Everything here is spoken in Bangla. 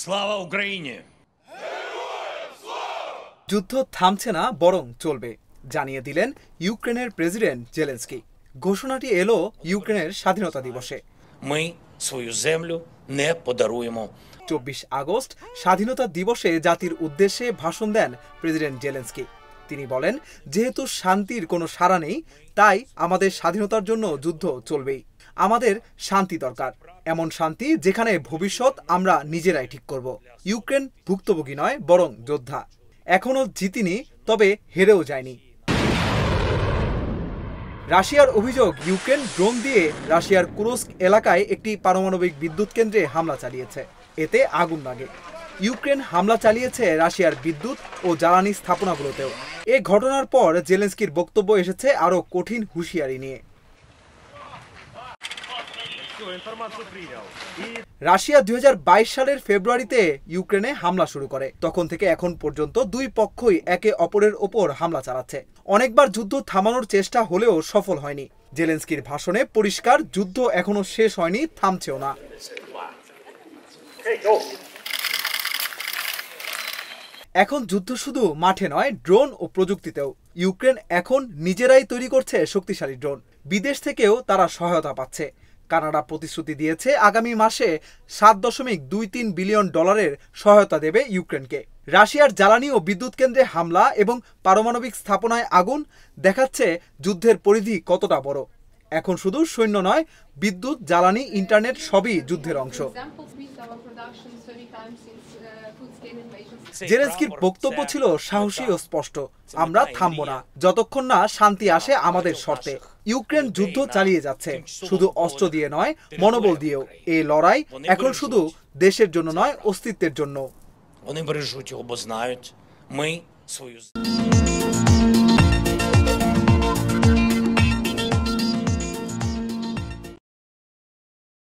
Слава Україні! যুদ্ধ থামছে না বরং চলবে জানিয়ে দিলেন ইউক্রেনের প্রেসিডেন্ট জেলেনস্কি। ঘোষণাটি এলো ইউক্রেনের স্বাধীনতা দিবসে। Ми свою землю не подаруємо. 24 আগস্ট স্বাধীনতা দিবসে জাতির উদ্দেশ্যে ভাষণ দেন প্রেসিডেন্ট জেলেনস্কি। তিনি বলেন, যেহেতু শান্তির কোনো সাড়া নেই, তাই আমাদের স্বাধীনতার জন্য যুদ্ধ চলবেই। আমাদের শান্তি দরকার, এমন শান্তি যেখানে ভবিষ্যৎ আমরা নিজেরাই ঠিক করব। ইউক্রেন ভুক্তভোগী নয় বরং যোদ্ধা। এখনো জিতিনি, তবে হেরেও যায়নি। রাশিয়ার অভিযোগ, ইউক্রেন ড্রোন দিয়ে রাশিয়ার কুরস্ক এলাকায় একটি পারমাণবিক বিদ্যুৎ কেন্দ্রে হামলা চালিয়েছে। এতে আগুন লাগে। ইউক্রেন হামলা চালিয়েছে রাশিয়ার বিদ্যুৎ ও জ্বালানি স্থাপনাগুলোতেও। এ ঘটনার পর জেলেনস্কির বক্তব্য এসেছে আরও কঠিন হুঁশিয়ারি নিয়ে। রাশিয়া 2022 সালের ফেব্রুয়ারিতে ইউক্রেনে হামলা শুরু করে। তখন থেকে এখন পর্যন্ত দুই পক্ষই একে অপরের ওপর হামলা চালাচ্ছে। অনেকবার যুদ্ধ থামানোর চেষ্টা হলেও সফল হয়নি। জেলেনস্কির ভাষণে পরিষ্কার, যুদ্ধ এখনো শেষ হয়নি, থামছেও না। এখন যুদ্ধ শুধু মাঠে নয়, ড্রোন ও প্রযুক্তিতেও। ইউক্রেন এখন নিজেরাই তৈরি করছে শক্তিশালী ড্রোন। বিদেশ থেকেও তারা সহায়তা পাচ্ছে। কানাডা প্রতিশ্রুতি দিয়েছে আগামী মাসে $7.23 বিলিয়ন সহায়তা দেবে ইউক্রেনকে। রাশিয়ার জ্বালানি ও বিদ্যুৎ কেন্দ্রে হামলা এবং পারমাণবিক স্থাপনায় আগুন দেখাচ্ছে যুদ্ধের পরিধি কতটা বড়। এখন শুধু সৈন্য নয়, বিদ্যুৎ, জ্বালানি, ইন্টারনেট সবই যুদ্ধের অংশ। জেলেনস্কির বক্তব্য ছিল সাহসী ও স্পষ্ট। আমরা থামব না যতক্ষণ না শান্তি আসে আমাদের শর্তে। ইউক্রেন যুদ্ধ চালিয়ে যাচ্ছে, শুধু অস্ত্র দিয়ে নয়, মনোবল দিয়েও। এই লড়াই এখন শুধু দেশের জন্য নয়, অস্তিত্বের জন্য। Вони бережуть його, бо знають, ми свою